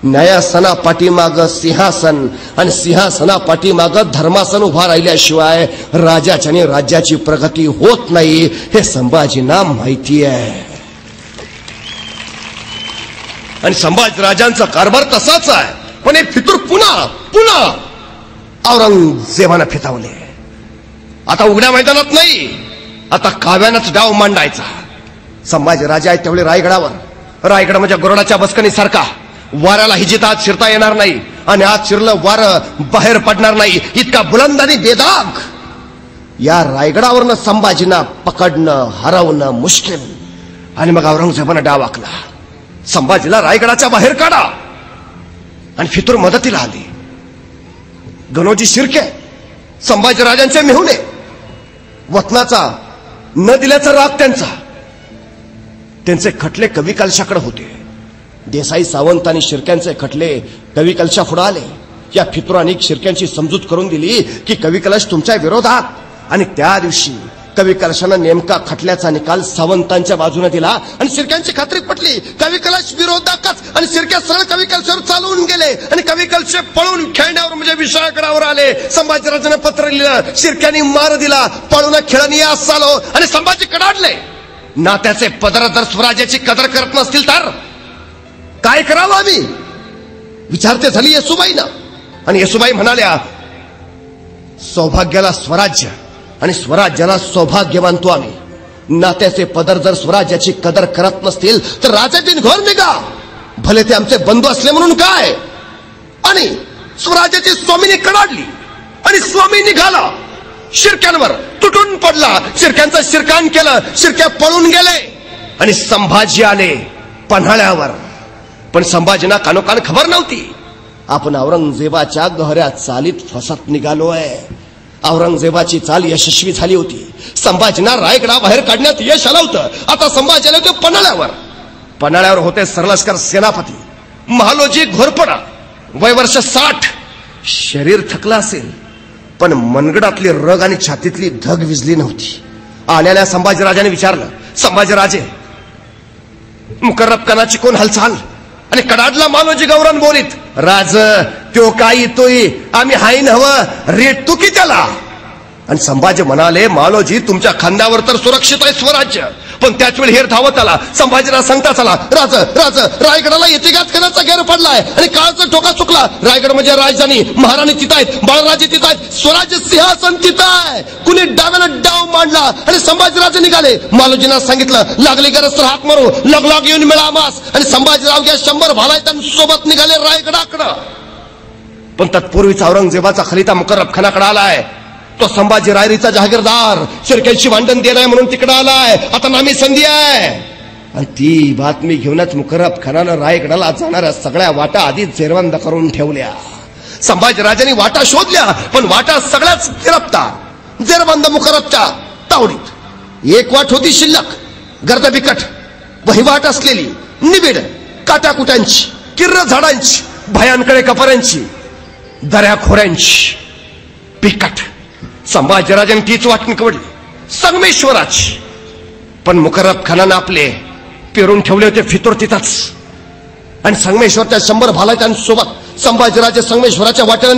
न्यायासना पाठीमाग सिंहासन आणि सिंहासना पाठीमाग धर्मासन उभा राहिल्याशिवाय राजाच्या आणि राज्याची प्रगती होत नाही हे संभाजींना माहिती आहे. आणि संभाजीराजांचा कारभार तसाच आहे. पण हे फितूर पुन्हा औरंगजेबानं फितावले. आता उघड्या मैदानात नाही, आता काव्यानंच डाव मांडायचा. संभाजीराजा आहेत तेवढे रायगड म्हणजे गरुडाच्या बसकणीसारखा वाऱ्याला हिजीत आत शिरता येणार नाही आणि आत शिरलं वारं बाहेर पडणार नाही इतका बुलंद आणि बेदाग या रायगडावरनं संभाजींना पकडणं हरवणं मुश्किल. आणि मग औरंगजेबानं डाव आखला. संभाजीला रायगडाच्या बाहेर काढा. आणि फितूर मदतीला आली. गणोजी शिर्के संभाजीराजांचे मेहुणे, वतनाचा न दिल्याचा राग त्यांचे खटले कवी कलशाकडे होते. देसाई सावंत आणि शिर्क्यांचे खटले कवी कलशा पुढे आले. या फितुरांनी शिर्क्यांची समजूत करून दिली की कवी कलश तुमच्या विरोधात. आणि त्या दिवशी कवी कलशानं नेमका खटल्याचा निकाल सावंतांच्या बाजूने दिला आणि शिर्क्यांची खात्री पटली. कवी कलश विरोधातच आणि शिर्क्या सरळ कवी कलशावर चालवून गेले आणि कवी कलशे पळून खेळण्यावर म्हणजे विषयाकडावर आले. संभाजीराजांना पत्र लिहिलं, शिर्क्यांनी मार दिला, पळून खेळणी आस चालो आणि संभाजी कडाडले. नात्याचे पदर जर स्वराज्याची कदर करत नसतील तर काय करावं आम्ही विचारते झाली येसुबाईनं. आणि येसुबाई म्हणाल्या, सौभाग्याला स्वराज्य आणि स्वराज्याला सौभाग्य मानतो आम्ही. नात्याचे पदर जर स्वराज्याची कदर करत नसतील तर राजाची घोर निघा, भले ते आमचे बंधू असले म्हणून काय. आणि स्वराज्याची स्वामीने कडाडली आणि स्वामी निघाला शिर्क्यांवर, तुटून पडला. शिर्क्यांचं शिरकान केलं, शिर्क्या पळून गेले आणि संभाजी आले पन्हाळ्यावर. पण संभाजींना कानोकान खबर नव्हती. आपण औरंगजेबाच्या गहऱ्या चालीत फसत निघालोय. औरंगजेबाची चाल यशस्वी झाली होती. संभाजींना रायगडाबाहेर काढण्यात यश आलं होतं. आता संभाजी आले होते पन्हाळ्यावर होते सरलष्कर सेनापती महालोजी घोरपडा, वय वर्ष 60. शरीर थकलं असेल पण मनगडातली रग आणि छातीतली धग विजली नव्हती. आलेल्या संभाजीराजाने विचारलं, संभाजीराजे मुकर्रब खानाची कोण हालचाल. आणि कडाडला मालोजी गौरन बोलीत, राज त्यो काय येतोय, आम्ही हाईन हवं रेट तू की त्याला. आणि संभाजी म्हणाले, मालोजी तुमच्या खांद्यावर तर सुरक्षित आहे स्वराज्य. पण त्याच वेळी हेर धावत आला. संभाजीराज सांगताच आला, राज रायगडाला इतिघात करण्याचा गैर पडलाय आणि काळाचा ठोका चुकला. रायगड म्हणजे राजधानी, महाराणी तिथं आहेत, बाळराजे तिथं आहेत, स्वराज्य सिंहासन तिथं आहे. कुणी डाव्यानं डाव मांडला आणि संभाजीराजे निघाले. मालोजींना सांगितलं, लागली गरज तर हाक मारू, लग येऊन मिळा मास. आणि संभाजीराव घ्या 100 भालायतांसोबत निघाले रायगडाकडं. पण तत्पूर्वीच औरंगजेबाचा खलिता मुकर्रब खानाकडे आलाय. तो संभाजी रायरीचा जहागीरदार शिर्क्यांशी भांडण देणार म्हणून तिकडे आलाय. आता नामी संधी आहे. आणि ती बातमी घेऊनच मुकर्रब खानानं रायगडाला जाणाऱ्या सगळ्या वाटा आधीच जेरबंद करून ठेवल्या. संभाजीराजांनी वाटा शोधल्या पण वाटा सगळ्याच फिरपतात. जेरबंद मुकर्रबच्या तावडीत एक वाट होती शिल्लक, गर्दबिकट वहिवाट असलेली, निबिड काटाकुट्यांची, किर्र झाडांची, भयांकडे कपऱ्यांची, दऱ्याखोऱ्यांची, बिकट. संभाजीराजांनी तीच वाट निवडली, संगमेश्वराची. पण मुकर्रब खानानं आपले पेरून ठेवले होते फितूर तिथंच. आणि संगमेश्वरच्या 100 भालाच्यांसोबत संभाजीराजे संगमेश्वराच्या वाटेला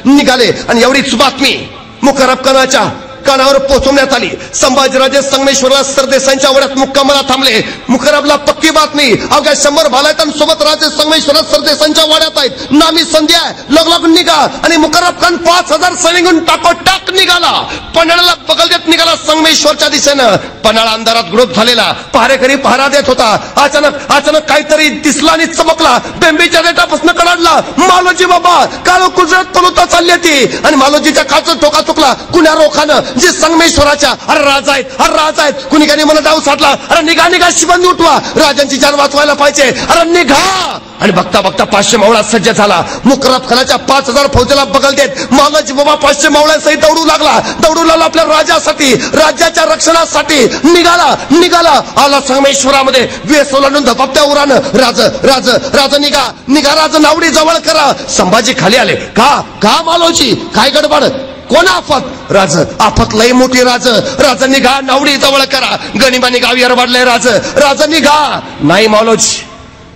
निघाले आणि एवढीच बातमी मुकर्रब खानाच्या कानावर पोहोचवण्यात आली. संभाजीराजे संगमेश्वरला सरदेसांच्या वाड्यात मुक्कामाला थांबले. मुकर्रबला पक्की बातमी, अवघ्या 100 भालाच्यांसोबत राजे संगमेश्वरात सरदेसांच्या वाड्यात आहेत, नामी संधी आहे, लग निघा. आणि मुकर्रब खान 5000 सैनिक टाकोटाक निघाला. पन्हाळ्याला बगल देत निघाला संगमेश्वरच्या दिशेनं. पन्हाळा अंधारात ग्रोप झालेला, पहारेकरी पहारा देत होता. अचानक काहीतरी दिसला आणि चमकला. बेंबीच्या रेटापासून कडाडला, मालोजी बाबा काळ कुजरत पलुता चालली होती. आणि मालोजीच्या काळचा टोका चुकला. कुण्या रोखानं जे संगमेश्वराच्या अरे राजा आहेत कुणी काही मला डाव साधला. अरे निघा शिबंदी उठवा, राजांची जान वाचवायला पाहिजे, अरे निघा. आणि बघता 500 मावळा सज्ज झाला. मुकर्रब खानाच्या 5000 फौजेला बगल देत मालोजी बाबा 500 मावळ्यांसहित दौडू लागला आपल्या राजासाठी, राज्याच्या रक्षणासाठी. निघाला आला संगमेश्वरामध्ये. वेस ओलांडून धपापत्या उरानं, राज निघा राज नावडी जवळ करा. संभाजी खाली आले. का मालोजी काय गडबड, कोण आफत. राज आफत लई मोठी. राज निघा नावडी जवळ करा. गणिबानी गाव येरवाडलंय. राज निघा. नाही मालोजी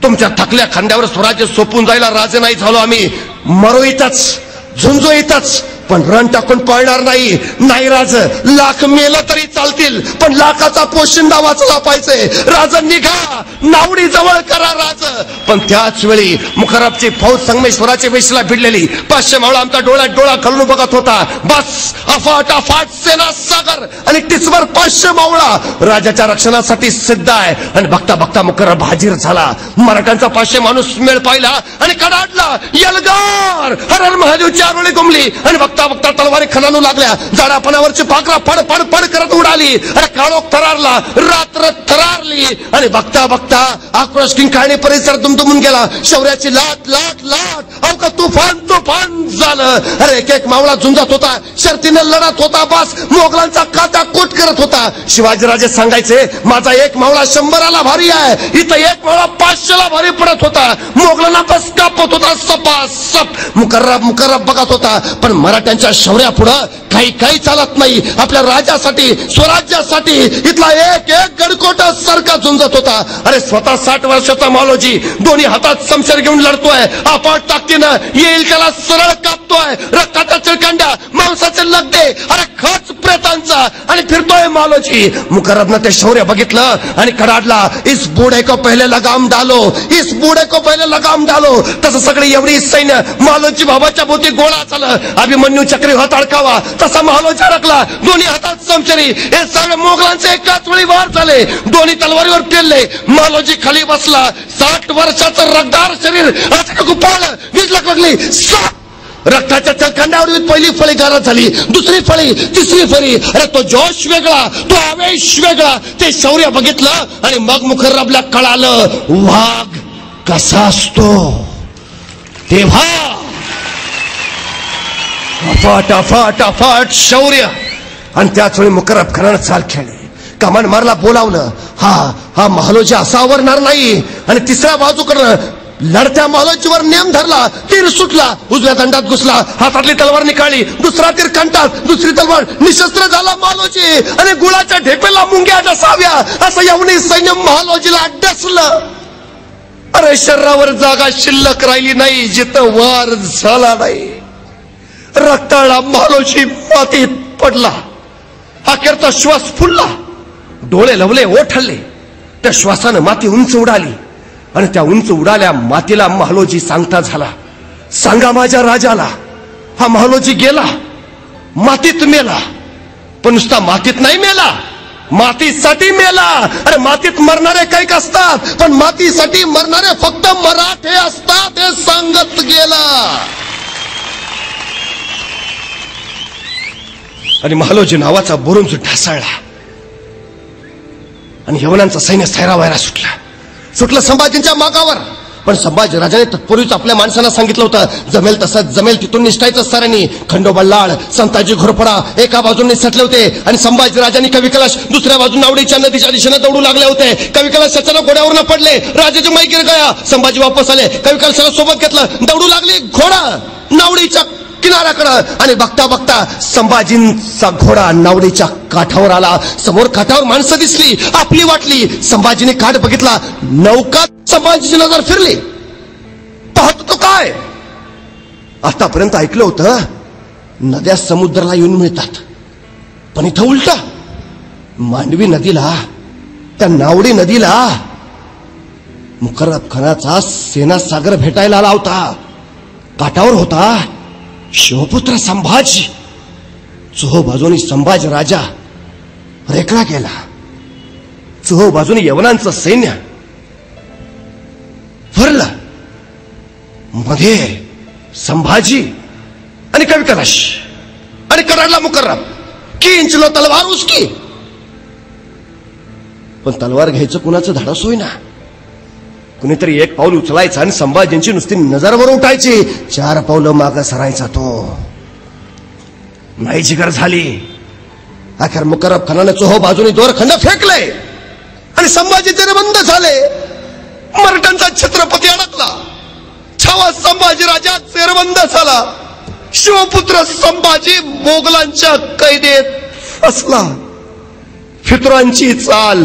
तुमच्या थकल्या खांद्यावर स्वराज्य सोपून जायला राजे नाही झालो आम्ही. मरो इथंच, झुंजो इथंच, पण रण टाकून पळणार नाही. नाही राज, लाख मेलं तरी चालतील, पण लाखाचा पोशिंदा वाचला पाहिजे. राज निघा, नावडी जवळ करा राज. पण त्याच वेळी मुखरबची फौज संगमेश्वराच्या वेशीला भिडलेली. 500 मावळा आमच्या डोळ्यात डोळा घालून बघत होता. बस अफाट अफाट सेना सागर आणि टिचवर 500 मावळा राजाच्या रक्षणासाठी सिद्ध आहे. आणि बघता बघता मुखरब हाजीर झाला. मराठ्यांचा 500 माणूस मेळ पाहिला आणि कडाडला. यलगार हर हर महादेव चार वेळी घुमली आणि बघता बघता तलवारी खणानू लागल्या. जाडापणावरची पाखरा फड फड फड करत उडाली. अरे काळोख थरारला, रात्र थरारली आणि बघता बघता आक्रोश किंकाळणी परिसर दुमदुमून गेला. शौर्याची लाट लाट लाट अवका तुफान तुफान झालं. अरे एक एक मावळा झुंजत होता, शर्तीने लढत होता. बस मोगलांचा काटा कोट करत होता. शिवाजीराजे सांगायचे, माझा एक मावळा 100ला भारी आहे. इथं एक मावळा 500ला भारी पडत होता. मोगलांना बस कापत होता सपासप. मुकर्रब बघत होता. पण मराठ्यांच्या शौर्यापुढं काही काही चालत नाही. आपल्या राजासाठी, स्वराज्यासाठी इथला एक एक गडकोट सारखा झुंजत होता. अरे स्वतः 60 वर्षाचा मालोजी दोन्ही हातात समशेर घेऊन लढतोय. अफाट ताकदीनं येईल त्याला सरळ कापतोय. रक्ताचा चिळकांड्या, मांसाचे लगदे, अरे खच प्रेतांचा आणि फिरतोय मालोजी. मुकर्रबनं ते शौर्य बघितलं आणि कडाडला. इस बूढ़े को पहले लगाम डालो, इस बूढ़े को पहले लगाम डालो. तसं सगळी एवढी सैन्य मालोजी बाबाच्या भोवती गोळा झालं. अभिमन्यू चक्री हात अडकावा तसा महालोजी अडकला. दोन्ही हातात समशेरी. हे सगळे मोगलांचे एकाच वेळी वार झाले. दोन्ही तलवारीवर पेलले. मालोजी खाली बसला. 60 वर्षाचं रगदार शरीर अचानक उपाळलं. वीज लागली. रक्ताच्या चलखंडावर पहिली फळी गारद झाली. दुसरी फळी, तिसरी फळी. अरे तो जोश वेगळा, तो आवेश वेगळा. ते शौर्य बघितलं आणि मग मुखर्रबला कळालं वाघ कसा असतो. तेव्हा अफाट अफाट अफाट शौर्य. आणि त्याच वेळी मुकर्रब खानानं चाल खेळली. कमान मारला, बोलावलं. हा महालोजी असा आवरणार नाही. आणि तिसऱ्या बाजूकडनं लढत्या महालोजीवर नेम धरला. तीर सुटला, उजव्या दंडात घुसला. हातातली तलवार निकाळली. दुसरा तीर कंठात, दुसरी तलवार. निशस्त्र झाला महालोजी आणि गुळाच्या ढेपेला मुंग्या डसाव्या असं यवनी सैन्य महालोजीला डसलं. अरे शरीरावर जागा शिल्लक राहिली नाही जिथं वार झाला नाही. रक्ताळा महालोजी मातीत पडला. अखेरचा श्वास फुलला. डोळे लवले, ओठ हल्ले. त्या श्वासानं माती उंच उडाली आणि त्या उंच उडाल्या मातीला महालोजी सांगता झाला, सांगा माझ्या राजाला, हा महालोजी गेला, मातीत मेला. पण नुसता मातीत नाही मेला, मातीसाठी मेला. अरे मातीत मरणारे काही असतात, पण मातीसाठी मरणारे फक्त मराठे असतात हे सांगत गेला. आणि महालोजी नावाचा बुरुंज ढासळला आणि यवनांचं सैन्य सैरावैरा सुटलं संभाजींच्या मागावर. पण संभाजी राजाने तत्पूर्वीच आपल्या माणसांना सांगितलं होतं, जमेल तसंच जमेल तिथून निष्ठायचं सरांनी. खंडोबा लाड, संताजी घोरपडा एका बाजूने सटले होते आणि संभाजी राजांनी कवी कलश दुसऱ्या बाजून नावडीच्या नदीच्या दिशेने दौडू लागले होते. कवी कलश अचानक घोड्यावर पडले. राजाची माई गिर गया. संभाजी वापस आले. कवी कलशाला सोबत घेतलं. दौडू लागली घोडा नावडीच्या किनाऱ्याकडं. आणि बघता बघता संभाजींचा घोडा नावडीच्या काठावर आला. समोर काठावर माणसं दिसली, आपली वाटली. संभाजीने काठ बघितला, नौका. संभाजीची नजर फिरली. पाहतो तो काय, आतापर्यंत ऐकलं होतं नद्या समुद्राला येऊन मिळतात, पण इथं उलट. मांडवी नदीला, त्या नावडी नदीला मुकर्रब खानाचा सेना सागर भेटायला आला होता. काठावर होता शिवपुत्र संभाजी. चोहो बाजूनी संभाजी राजा रेखला गेला. चोहो बाजूनी यवनांचं सैन्य फरलं. मध्ये संभाजी आणि कवी कलश आणि कडाडला मुकर्रब. किंचलो तलवार उसकी. पण तलवार घ्यायचं कुणाचं धाडस होईना. कुणीतरी एक पाऊल उचलायचं आणि संभाजींची नुसती नजरवर उठायची. 4 पावलं मागं सरायचा तो. नाही जिगर झाली. अखेर मुकर्रब खानाने चोहो बाजूनी दोरखंड फेकले आणि संभाजी जेरबंद झाले. मराठ्यांचा छत्रपती अडकला. छावा संभाजी राजा जेरबंद झाला. शिवपुत्र संभाजी मोगलांच्या कैदेत फसला. फितुरांची चाल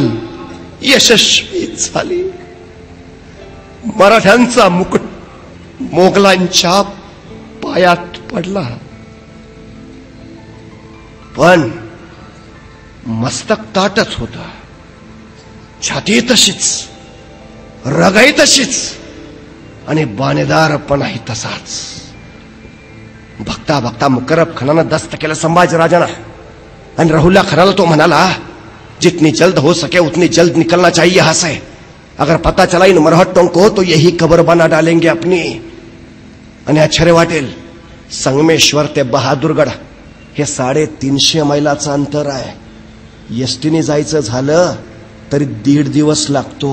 यशस्वी झाली. मराठ्यांचा मुकुट मोगलांच्या पायात पडला, पण मस्तक ताटच होता, छाती तशीच, रगाई तशीच आणि बाणेदारपणाही तसाच. बघता बघता मुकर्रब खानानं दस्त केलं संभाजीराजांना आणि राहुल्ला खानाला तो म्हणाला, जितनी जल्द हो सके उतनी जल्द निकलना चाहिए यहां से. अगर पता चला इन मरहट्टों को तो यही कब्र बना डालेंगे अपनी. आणि आश्चर्य वाटेल, संगमेश्वर ते बहादूरगड हे 350 मैलाचं अंतर आहे. एसटीने जायचं झालं तरी 1.5 दिवस लागतो.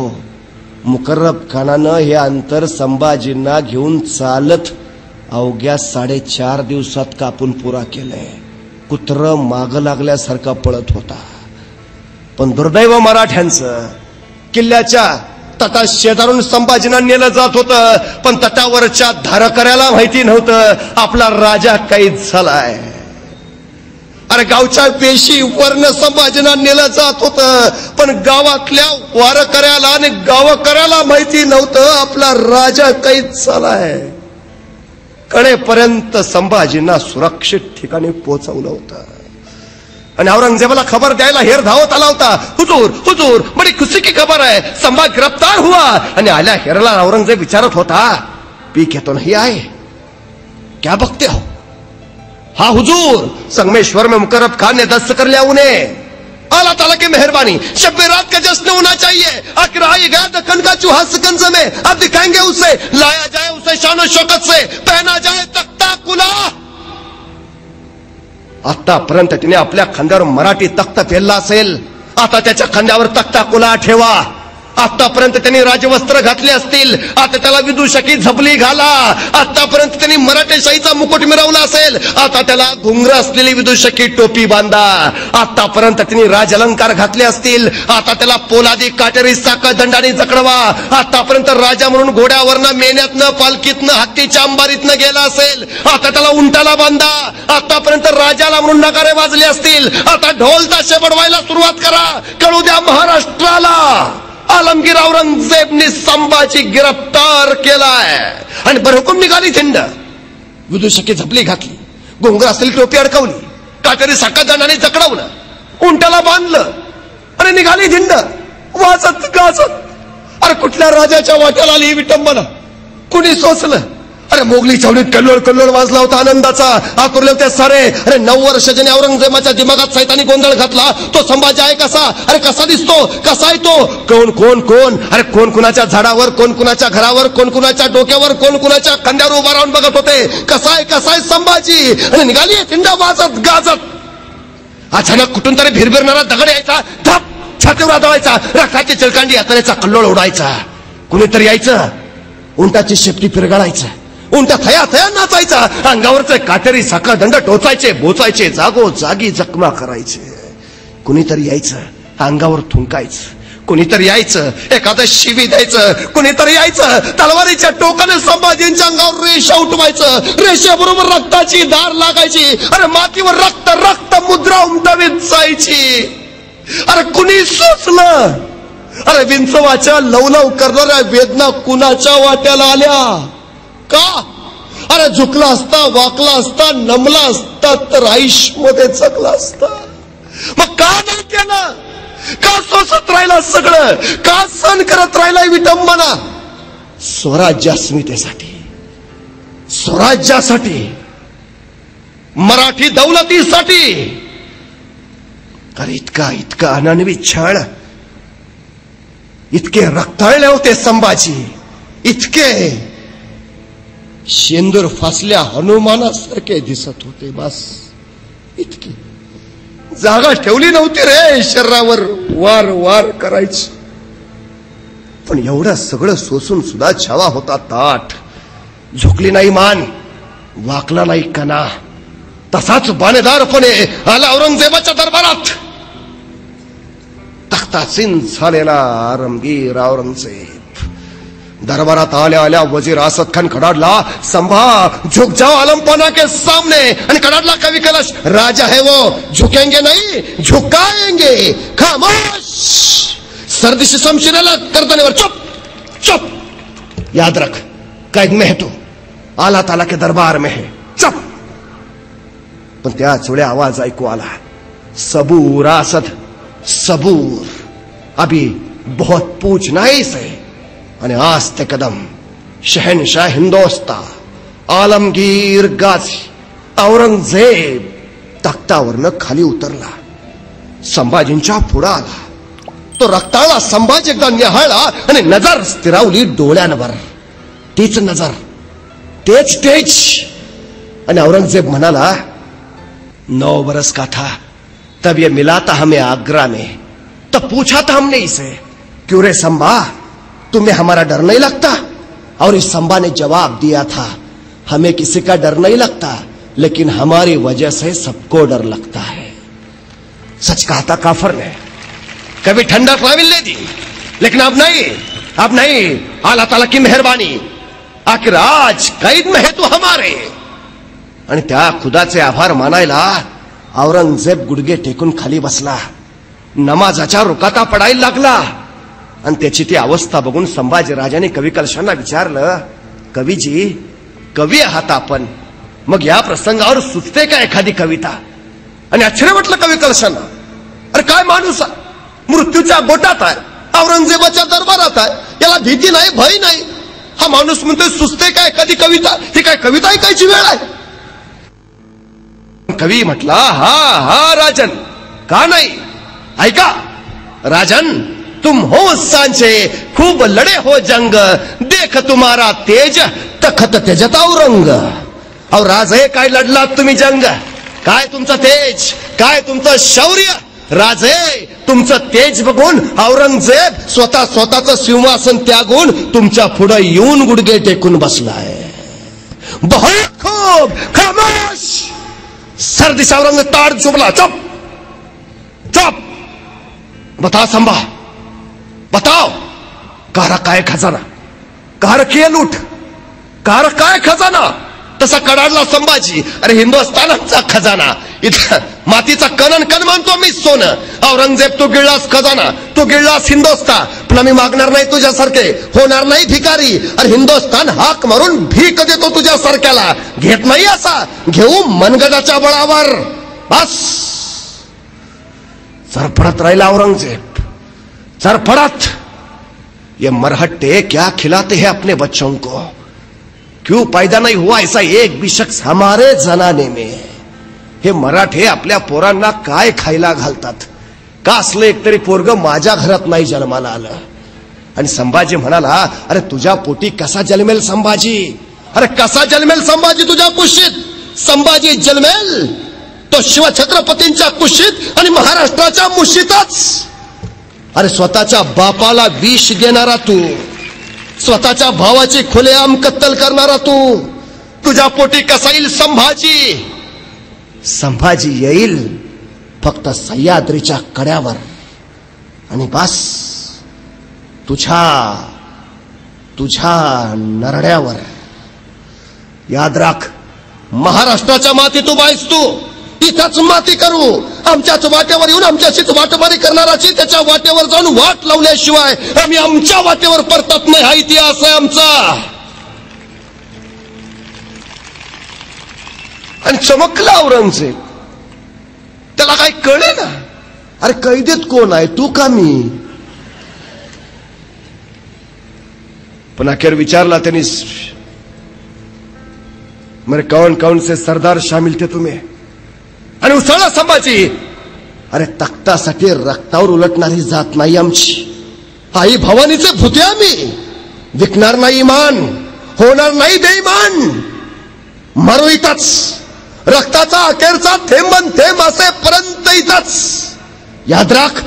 मुकर्रब खानानं हे अंतर संभाजींना घेऊन चालत अवघ्या 4.5 दिवसात कापून पुरा केलंय. कुत्र माग लागल्यासारखा पळत होता. पण दुर्दैव मराठ्यांचं, किल्ल्याच्या तटा शेजारून संभाजींना नेलं जात होतं, पण तटावरच्या धारकऱ्याला माहिती नव्हतं आपला राजा कैद झालाय. अरे गावच्या पेशी वर्ण संभाजींना नेलं जात होतं, पण गावातल्या वारकऱ्याला आणि गावकऱ्याला माहिती नव्हतं आपला राजा कैद झालाय. कडेपर्यंत संभाजींना सुरक्षित ठिकाणी पोहोचवलं होतं आणि औरंगजेबाला खबर द्यायला हेर धावत आला होता. हुजूर हुजूर बड़ी खुशी की खबर है, संभा गिरफ्तार हुआ. आणि आल्या हेरला औरंगजेब विचारत होता, पी के तो नहीं आए, क्या बकते हो? हाँ हुजूर, संगमेश्वर में मुकर्रब खान ने दस्त कर लिया उन्हें. अल्लाह ताला की मेहरबानी, शब रात का जश्न होना चाहिए. आखिर आई गया दक्कन का चूहा सिकंज में, अब दिखाएंगे उसे, लाया जाए उसे शान शौकत से, पहना जाए तख्ता कुला. आतापर्यंत तिने आपल्या खांद्यावर मराठी तख्त फेरला असेल, आता त्याच्या खांद्यावर तख्ता कुला ठेवा. आतापर्यंत त्यांनी राजवस्त्र घातले असतील, आता त्याला विदूषकी झबली घाला. आतापर्यंत त्यांनी मराठेशाहीचा मुकुट मिरवला असेल, आता त्याला घुंगर असलेली विदूषकी टोपी बांधा. आतापर्यंत त्यांनी राजअलंकार घातले असतील, आता त्याला पोलादी काटेरी साखळ दंडाने जकडवा. आतापर्यंत राजा म्हणून घोड्यावरनं, मेन्यातनं, पालखीतनं, हत्तीच्या अंबारीतनं गेला असेल, आता त्याला उंटाला बांधा. आतापर्यंत राजाला म्हणून नगारे वाजले असतील, आता ढोल ताशे बडवायला सुरुवात करा. कळू द्या महाराष्ट्राला, आलमगीर औरंगजेबने संभाजी गिरफ्तार केलाय. आणि बरहुकूम निघाली झेंड, विदूषकी झपली घातली, घोंगर असलेली टोपी अडकवली, काटेरी साखळ दंडाने जकडवलं, उंटाला बांधलं आणि निघाली झेंड वाजत गाजत. अरे कुठल्या राजाच्या वाट्याला आली ही विटंबना, कुणी सोसलं? अरे मोगली छावणीत कल्लोळ कल्लोळ वाजला होता आनंदाचा. आकुरले होते सारे. अरे 9 वर्ष ज्याने औरंगजेबाच्या दिमागात सैतानी गोंधळ घातला, तो संभाजी आहे कसा? अरे कसा दिसतो, कसा आहे तो? कोण कोण कोण? अरे कोण कुणाच्या झाडावर, कोण कुणाच्या घरावर, कोण कुणाच्या डोक्यावर, कोण कुणाच्या खांद्यावर उभा राहून बघत होते. कसा आहे संभाजी? आणि निघाली थिंडा वाजत गाजत. अचानक कुठून तरी भिरभिरणारा दगड यायचा, धप छातीवर आदळायचा, रक्ताची चिळकांडी यातनेचा कल्लोळ उडायचा. कुणीतरी यायचं, उंटाची शेपटी पिरगाळायचं, उंटा थया थया नाचायचा, अंगावरचे काटेरी साखळ दंड टोचायचे, बोचायचे, जागोजागी जखमा करायचे. कुणीतरी यायचं, अंगावर थुंकायचं, कुणीतरी यायचं, एखादं शिवी द्यायचं, कुणीतरी यायचं, तलवारीच्या टोकाने संभाजींच्या अंगावर रेषा उठवायचं, रेषेबरोबर रक्ताची धार लागायची. अरे मातीवर रक्त रक्त मुद्रा उमटवीत जायची. अरे कुणी सोचलं? अरे विंचवाच्या लवलव करणाऱ्या वेदना कुणाच्या वाट्याला आल्या? का? अरे झुकला असता, वाकला असता, नमला असता तर आयुष्यामध्ये जगला असता. मग का नाही केलं? का सोसत राहिला सगळं? का सहन करत राहिला विटंबना? स्वराज्यास्मितेसाठी, स्वराज्यासाठी, मराठी दौलतीसाठी. अरे इतका इतका अनन्वी छळ, इतके रक्ताळले होते संभाजी, इतके शेंदूर फासल्या हनुमानासारखे दिसत होते. बस इतकी जागा ठेवली नव्हती रे शरीरावर वार वार करायची. पण एवढं सगळं सोसून सुद्धा छावा होता ताट. झुकली नाही मान, वाकला नाही कणा, तसाच बाणेदारपणे आला औरंगजेबाच्या दरबारात. तख्तासीन झालेला आलमगीर औरंगजेब दरबारात आल्या आल्या वजीर असद खान खडाडला, संभा झुक जाओ आलमपना के सामने. आणि खडाडला कवि कलश, राजा है वो, झुकेंगे नहीं झुकाएंगे. खामोश. सर्दी से शमशीरेला करतानेवर चुप चुप. याद रख, कैद में है तू, आला ताला के दरबार में है, चुप. पण त्याच वेळी आवाज ऐकू आला, सबूर आसद, सबूर, अभी बहुत पूछना है इसे. आणि आज ते कदम शहनशाह हिंदोस्ता, आलमगीर गाझी, औरंगजेब तख्तावरनं खाली उतरला. संभाजींच्या पुढे आला. तो रक्ताळा संभाजी एकदा निहाळला आणि नजर स्थिरावली डोळ्यांवर. तीच नजर, तेच तेज. आणि औरंगजेब म्हणाला, 9 बरस का था तब ये मिला था हमें आगरा में. तब पूछा था हमने इसे, क्यों रे संभा, तुम्हें हमारा डर नहीं लगता? और इस संभा ने जवाब दिया था, हमें किसी का डर नहीं लगता, लेकिन हमारी वजह से सबको डर लगता है. सच कहा था काफर ने, कभी ठंडक ना मिलने दी, लेकिन अब नहीं, अब नहीं. अल्लाह ताला की मेहरबानी, आखिर आज कैद में है तू हमारे. आणि त्या खुदाचे आभार मानायला औरंगजेब गुडघे टेकून खाली बसला. नमाजाच्या रुकाता पडायला लागला. आणि त्याची ती अवस्था बघून संभाजी राजाने कवी कलशांना विचारलं, कवीजी, कवी आहात आपण, मग या प्रसंगावर सुचते का एखादी कविता? आणि आश्चर्य वाटलं कवी कलशांना. अरे काय माणूस मृत्यूच्या गोटात आहे, औरंगजेबाच्या दरबारात आहे, याला भीती नाही, भय नाही. हा माणूस म्हणतोय सुचते का एखादी कविता? ही काय कविता ऐकायची वेळ आहे? कवी म्हटला, हा हा राजन, का नाही, ऐका. राजन, तुम हो सांचे, खूब लड़े हो जंग, देख तुम्हारा तेज, तखत तेजत औरंग. और राजे, काय लढलात तुम्ही जंग, काय तुमचं तेज, काय तुमचं शौर्य. राजे, तुमचं तेज बघून औरंगजेब स्वतःचं सिंहासन त्यागून तुमच्या पुढे येऊन गुडघे टेकून बसलाय. बहुत खूब, खामोश. सर्दी से औरंग ताड़ चुपला, चुप चुप. बता संभा, बताओ, कहा रखा है खजाना, कहा रखी है लूट, कहा रखा है खजाना. तसा कडाडला संभाजी, अरे हिंदुस्थानाचा खजाना, इथं मातीचा कणन कण मानतो मी सोनं. औरंगजेब, तू गिळलास खजाना, तू गिळलास हिंदुस्थान, पण आम्ही मागणार नाही तुझ्यासारखे, होणार नाही भिकारी. अरे हिंदुस्थान हाक मारून भीक देतो तुझ्यासारख्याला, घेत नाही असा, घेऊ मनगडाच्या बळावर. बस. सरपडत राहिला औरंगजेब, सरपडत. ये मरहट्टे क्या खिलाते हैं अपने बच्चों को, क्यों पैदा नहीं हुआ ऐसा एक भी शख्स हमारे जनाने में. हे मराठे आपल्या पोरांना काय खायला घालतात, का असलं एकतरी पोरग माझ्या घरात नाही जन्माला आलं. आणि संभाजी म्हणाला, अरे तुझ्या पोटी कसा जन्मेल संभाजी, अरे कसा जन्मेल संभाजी तुझ्या कुशीत. संभाजी जन्मेल तो शिवछत्रपतींच्या कुशीत आणि महाराष्ट्राच्या मुशीतच. अरे स्वतःच्या बापाला विष देणारा तू, स्वतःच्या भावाची खुलेआम कत्तल करणारा तू, तुझ्या पोटी कसा येईल संभाजी. संभाजी येईल फक्त सह्याद्रीच्या कड्यावर, आणि बस तुझ्या नरड्यावर. याद राख, महाराष्ट्राच्या मातीत उभा आहेस तू, इथंच माती करू. आमच्याच वाटेवर येऊन आमच्याशीच वाटमारी करणाराची त्याच्या वाटेवर जाऊन वाट लावल्याशिवाय आम्ही आमच्या वाटेवर परतत नाही. हा इतिहास आहे आमचा. आणि चमकला औरंगजेब, त्याला काय कळे ना, अरे कैदेत कोण आहे, तू का मी. पण अखेर विचारला त्यांनी, मेरे कौन कौन से सरदार शामिल थे तुम्हें. आणि उसळला संभाजी, अरे तख्तासाठी रक्तावर उलटणारी जात नाही आमची. आई भवानीचे भूते आम्ही, विकणार नाही इमान, होणार नाही बेईमान. मरू इथंच, रक्ताचा अखेरचा थेंबन थेंब असेपर्यंत इथंच. याद राख,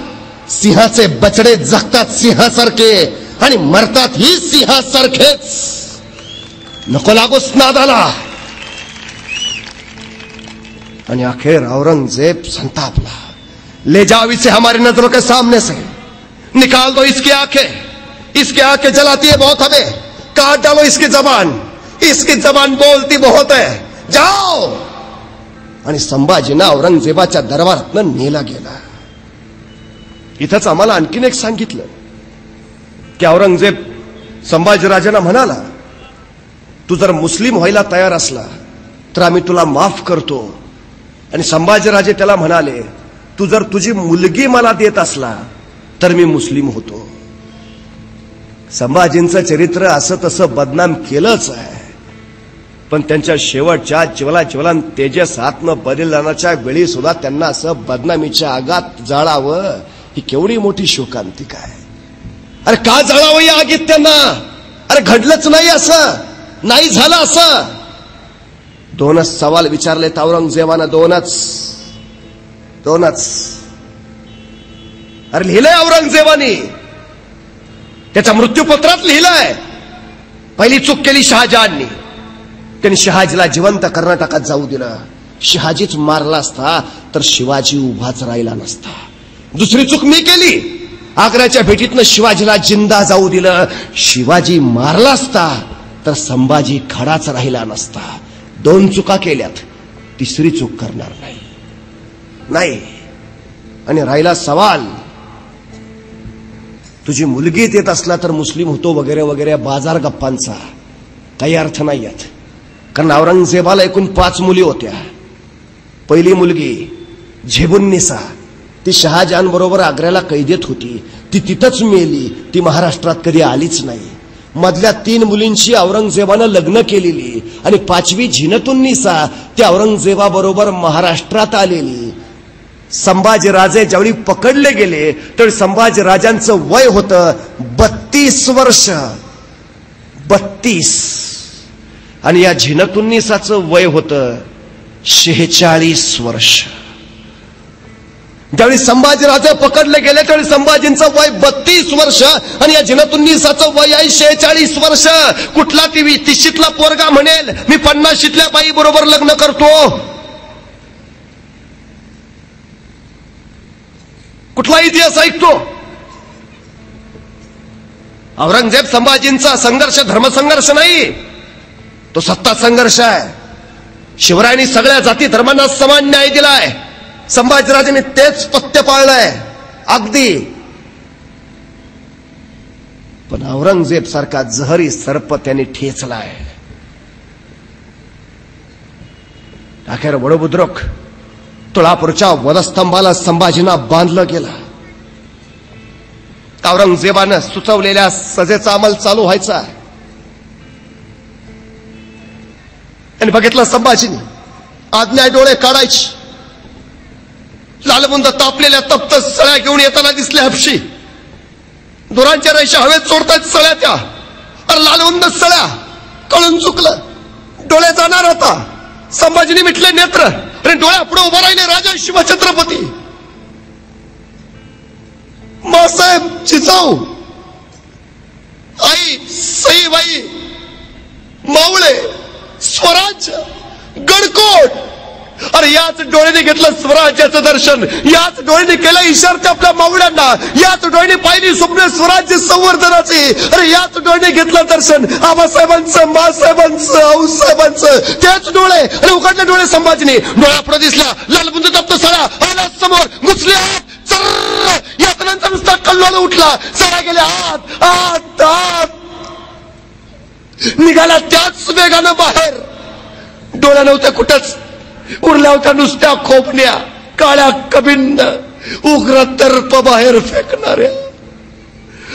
सिंहाचे बछडे जगतात सिंहासारखे आणि मरतात ही सिंहासारखेच. नको लागूस नादाला. आणि अखेर औरंगजेब संतापला. ले जाओ इसे हमारी नजरों के सामने से, निकाल दो इसकी आंखें, इसकी आंखें जलाती है बहुत हमें, काट डालो इसकी जबान बोलती बहुत है, जाओ. आणि संभाजीनं औरंगजेबाच्या दरबारातनं नेला गेला. इथंच आम्हाला आणखीन एक सांगितलं की औरंगजेब संभाजीराजांना म्हणाला, तू जर मुस्लिम व्हायला तयार असला तर आम्ही तुला माफ करतो. आणि संभाजीराजे त्याला म्हणाले, तू जर तुझी मुलगी मला देत असला तर मी मुस्लिम होतो. संभाजींचं चरित्र असं तसं बदनाम केलंच आहे, पण त्यांच्या शेवटच्या ज्वलाज्वलन तेजस आत्म बलिदानाच्या वेळी सुद्धा त्यांना असं बदनामीच्या आगात जाळावं, ही केवढी मोठी शोकांतिका आहे. अरे का जाळावं या आगीत त्यांना? अरे घडलंच नाही, असं नाही झालं. असं दोनच सवाल विचारलेत औरंगजेबानं, दोनच. अरे लिहिलंय औरंगजेबाने, त्याच्या मृत्यूपत्रात लिहिलंय, पहिली चूक केली शहाजहाननी. त्यांनी शहाजीला जिवंत कर्नाटकात जाऊ दिलं. शहाजीच मारला असता तर शिवाजी उभाच राहिला नसता. दुसरी चूक मी केली, आग्र्याच्या भेटीतनं शिवाजीला जिंदा जाऊ दिलं. शिवाजी मारला असता तर संभाजी खडाच राहिला नसता. 2 चुका केल्यात, तिसरी चूक करणार नाही. आणि राहिला सवाल, तुझी मुलगी देत असला तर मुस्लिम होतो वगैरे वगैरे बाजार गप्पांचा काही अर्थ नाही आहेत. कारण औरंगजेबाला एकूण 5 मुली होत्या. पहिली मुलगी झेबुन्निसा, ती शहाजहान बरोबर आग्र्याला कैदेत होती. ती तिथंच मेली, ती महाराष्ट्रात कधी आलीच नाही. मधल्या 3 मुलींची औरंगजेबानं लग्न केलेली आणि 5वी झिनतुन्निसा ती औरंगजेबाबरोबर महाराष्ट्रात आलेली. संभाजीराजे ज्यावेळी पकडले गेले त्यावेळी संभाजीराजांचं वय होतं 32 वर्ष. 32. आणि या झिनतुन्निसाचं वय होतं 46 वर्ष. ज्यावेळी संभाजीराजे पकडले गेले त्यावेळी संभाजींचं वय 32 वर्ष आणि या झिनतुन्निसाचं वय आहे 46 वर्ष. कुठला 30शीतला पोरगा म्हणेल मी 50शीतल्या बाई बरोबर लग्न करतो? कुठला इतिहास ऐकतो? औरंगजेब संभाजींचा संघर्ष धर्मसंघर्ष नाही, तो सत्ता संघर्ष आहे. शिवरायांनी सगळ्या जाती धर्मांना समान न्याय दिलाय, संभाजीराजांनी तेच पथ्य पाळलंय अगदी. पण औरंगजेब सारखा जहरी सर्प त्यांनी ठेचलाय. अखेर वडबुद्रुक तुळापूरच्या वधस्तंभाला संभाजींना बांधलं गेलं. औरंगजेबानं सुचवलेल्या सजेचा अंमल चालू व्हायचा आणि बघितलं संभाजीने आज्ञा डोळे काढायची. लालबुंद तापलेल्या तप्त सळ्या घेऊन येताना दिसले हपशी. दोरांच्या रेषा हवेत सोडतात सळ्या त्या. अरे लालबुंद सळ्या, कळून चुकलं, डोळे जाणार होता. संभाजीने मिटले नेत्र आणि डोळ्या पुढे उभा राहिले राजा शिवछत्रपती. मासाहेब जिजाऊ, आई सईबाई, मावळे, स्वराज्य, गडकोट. अरे याच डोळ्याने घेतलं स्वराज्याचं दर्शन, याच डोळ्याने केलं इशारा आपल्या मावळ्यांना, याच डोळ्याने पाहिली स्वप्न स्वराज्य संवर्धनाची. अरे याच डोळ्याने घेतलं दर्शन आबासाहेबांचं, मासाहेबांचं, आऊसाहेबांचं. तेच डोळे आणि उघडले डोळे संभाजीने. डोळ्या पुढे दिसला लालबुंद तप्त सळा, आला समोर, घुसले आत. यातनांचा नुसता कल्लोळ उठला. सळा गेल्या आत आत आत, निघाला त्याच वेगानं बाहेर. डोळ्या नव्हत्या कुठंच, उरल्या होत्या नुसत्या खोपण्या, काळ्या कबिंद, उग्र तर्प बाहेर फेकणाऱ्या.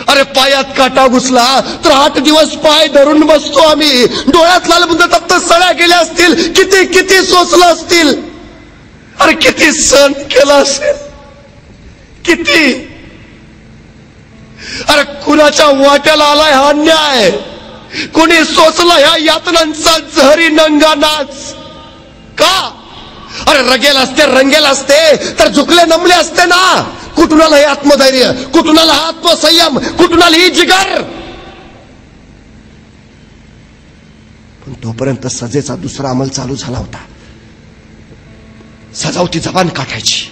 अरे पायात काटा घुसला तर 8 दिवस पाय धरून बसतो आम्ही. डोळ्यात लालबुंद तप्त सळ्या गेल्या असतील, किती किती सोसलं असतील. अरे किती सहन केला असेल, किती. अरे कुणाच्या वाट्याला आलाय हा अन्याय? कोणी सोचला ह्या यातनांचा जहरी नंगा नाच का? अरे रंगेल असते तर झुकले नमले असते ना. कुठून आलं हे आत्मधैर्य, कुठून आला हा आत्मसंयम, कुठून आली ही जिगर? पण तोपर्यंत सजेचा दुसरा अंमल चालू झाला होता. सजावती जबान काढायची.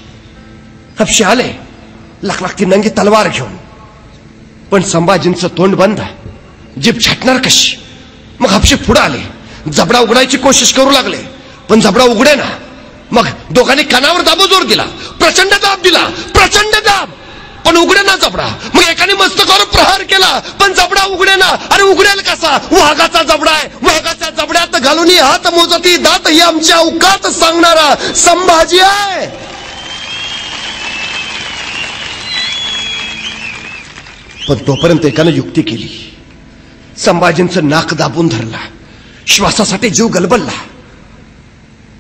हपशी आले लखलखती नंगी तलवार घेऊन, पण संभाजींचं तोंड बंद, जीभ छाटणार कशी? मग हपशी पुढे आले, जबडा उघडायची कोशिश करू लागले, पण जबडा उघडे ना. मग दोघांनी कानावर दाबो जोर दिला, प्रचंड दाब दिला, प्रचंड दाब. पण उघडेना जबडा. मग एकाने मस्तकावर प्रहार केला पण जबडा उघडेना. अरे उघडेल कसा? वाघाचा जबडा आहे. वाघाच्या जबड्यात घालून हात मोजती दात ही आमच्या अवकात सांगणारा संभाजी आहे. पण तोपर्यंत एकानं युक्ती केली. संभाजींचं नाक दाबून धरला. श्वासासाठी जीव गलबलला,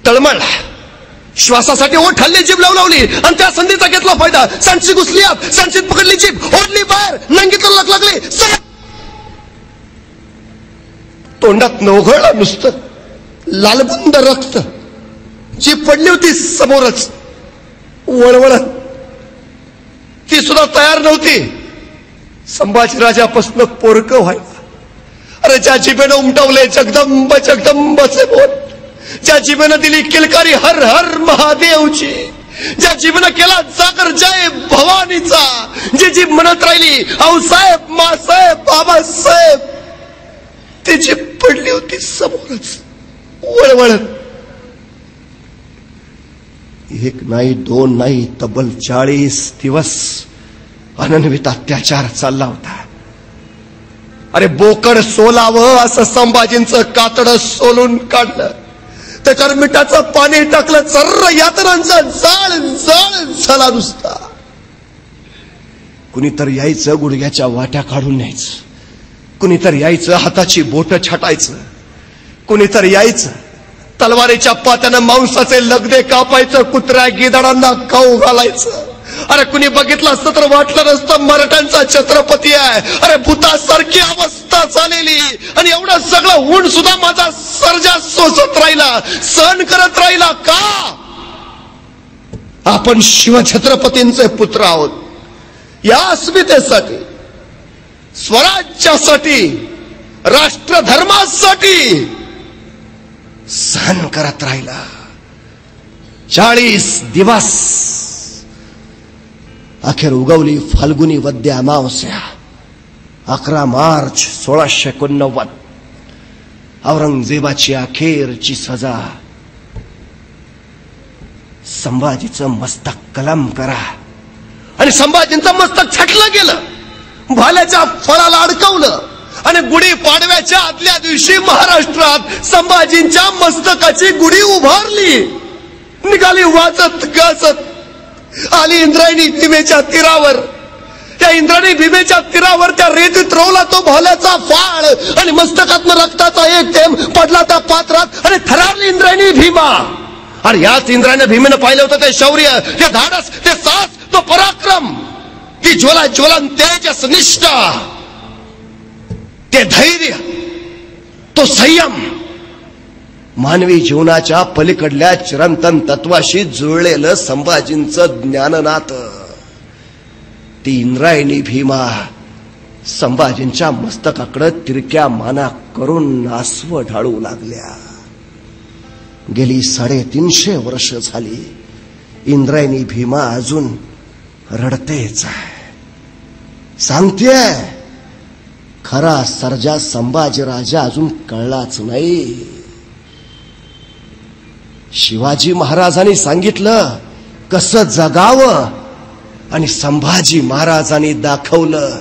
तळमळला. श्वासासाठी ओठ हल्ली जीभ लावली आणि त्या संधीचा घेतला फायदा. सांची घुसली आत, सांचीत पकडली जीभ, ओढली बाहेर, नंगीतून लक लागली. तोंडात नवघळलं नुसतं लालबुंद रक्त. जीभ पडली होती समोरच वळवळत. ती सुद्धा तयार नव्हती संभाजीराजापासून पोरकं व्हायला. अरे ज्या जिभेनं उमटवले जगदंब जगदंबचे बोल, ज्या जिभेनं दिली किलकारी हर हर महादेवची, ज्या जीभनं केला जागर जय भवानीचा, जी जीभ म्हणत राहिली आऊसाहेब मासाहेब बाबासाहेब, ती जीभ पडली होती समोरच वळवळत. एक नाही दोन नाही तब्बल 40 दिवस अनन्वित अत्याचार चालला होता. अरे बोकड सोलावं असं संभाजींचं कातडं सोलून काढलं. त्याच्यावर मिठाचं पाणी टाकलं. चर्र यातनांचा जाळ जाळ झाला नुसता. कुणीतरी यायचं गुडघ्याच्या वाट्या काढून न्यायचं, कुणीतरी यायचं हाताची बोट छाटायचं, कुणीतरी यायचं तलवारीच्या पात्यानं मांसाचे लगदे कापायचं, कुत्र्या गिधाडांना खाऊ घालायचं. अरे कुणी बघितलं असतं तर वाटलं नसतं मराठ्यांचा छत्रपती आहे. अरे भूतासारखी अवस्था झालेली आणि एवढं सगळं होऊन सुद्धा माझा सर्जा सोसत राहिला, सहन करत राहिला. का? आपण शिवछत्रपतींचे पुत्र आहोत. या अस्मितेसाठी, स्वराज्यासाठी, राष्ट्रधर्मासाठी सहन करत राहिला. 40 दिवस. अखेर उगवली फाल्गुनी वद्य अमावस्या. 11 मार्च 1689. औरंगजेबाची अखेरची सजा. संभाजीचं मस्तक कलम करा. आणि संभाजींचं मस्तक छाटलं गेलं, भाल्याच्या फळाला अडकवलं आणि गुढी पाडव्याच्या आदल्या दिवशी महाराष्ट्रात संभाजींच्या मस्तकाची गुढी उभारली. निघाली वाजत गाजत. आली इंद्रायणी भीमेच्या तीरावर. त्या इंद्रायणी भीमेच्या तीरावर त्या रेतीत रोवला तो भाल्याचा फाळ आणि मस्तकातनं रक्ताचा एक थेंब पडला त्या पात्रात आणि थरारली इंद्रायणी भीमा. आणि याच इंद्रायणी भीमेनं पाहिलं होतं ते शौर्य, ते धाडस, ते साहस, तो पराक्रम, ती ज्वलन तेजस निष्ठा, ते धैर्य, तो संयम. मानवी जीवनाच्या पलीकडल्या चिरंतन तत्वाशी जुळलेलं संभाजींचं ज्ञाननाथ. ती इंद्रायणी भीमा संभाजींच्या मस्तकाकडे तिरक्या माना करून आसवं ढाळू लागल्या. गेली 350 वर्ष झाली इंद्रायणी भीमा अजून रडतेच आहे. सांगतेय खरा सर्जा संभाजीराजा अजून कळलाच नाही. शिवाजी महाराजांनी सांगितलं कसं जगावं आणि संभाजी महाराजांनी दाखवलं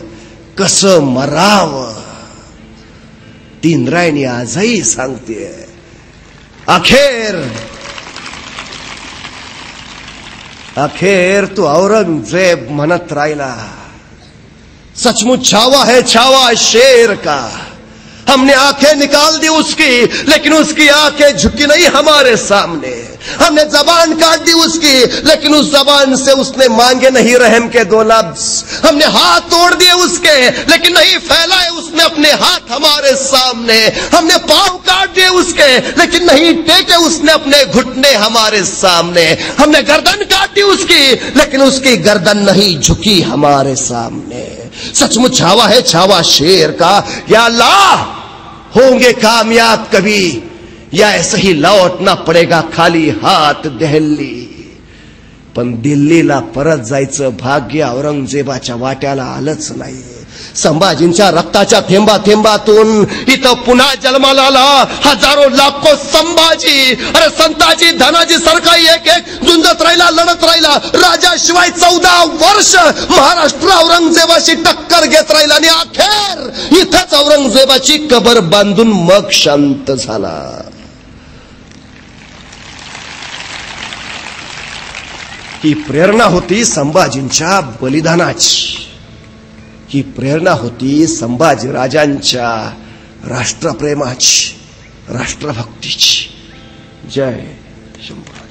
कसं मरावं. ती इंद्रायणी आजही सांगते. अखेर तो औरंगजेब म्हणत राहिला, सचमुच छावा है छावा शेर का. हमने आंखें निकाल दी उसकी, लेकिन उसकी आंखें झुकी नहीं हमारे सामने. हमने जबान काट दी उसकी, लेकिन उस जबान से उसने मांगे नहीं रहम के 2 लफ्ज. हमने हाथ तोड़ दिए उसके, लेकिन नहीं फैलाए उसने अपने हाथ हमारे सामने. हमने पांव काट दिए उसके, लेकिन नहीं टेके उसने अपने घुटने हमारे सामने. हमने गर्दन काट दी उसकी, लेकिन उसकी गर्दन नहीं झुकी हमारे सामने. सचमुच छावा है छावा शेर का. या अल्लाह, होंगे कामयाब कभी या ऐसे ही लौटना पडेगा खाली हात दिल्ली. पण दिल्लीला परत जायचं भाग्य औरंगजेबाच्या वाट्याला आलंच नाही. संभाजींच्या रक्ताच्या थेंबा थेंबातून इथं पुन्हा जन्माला आला हजारो लाखो संभाजी. अरे संताजी धनाजी सरकारी एक एक झुंजत राहिला, लढत राहिला. राजाशिवाय 14 वर्ष महाराष्ट्र औरंगजेबाशी टक्कर घेत राहिला आणि अखेर इथंच औरंगजेबाची कबर बांधून मग शांत झाला. ही प्रेरणा होती संभाजींच्या बलिदानाची. ही प्रेरणा होती संभाजी राजांच्या राष्ट्रप्रेमाची, राष्ट्रभक्तीची. जय शंभू.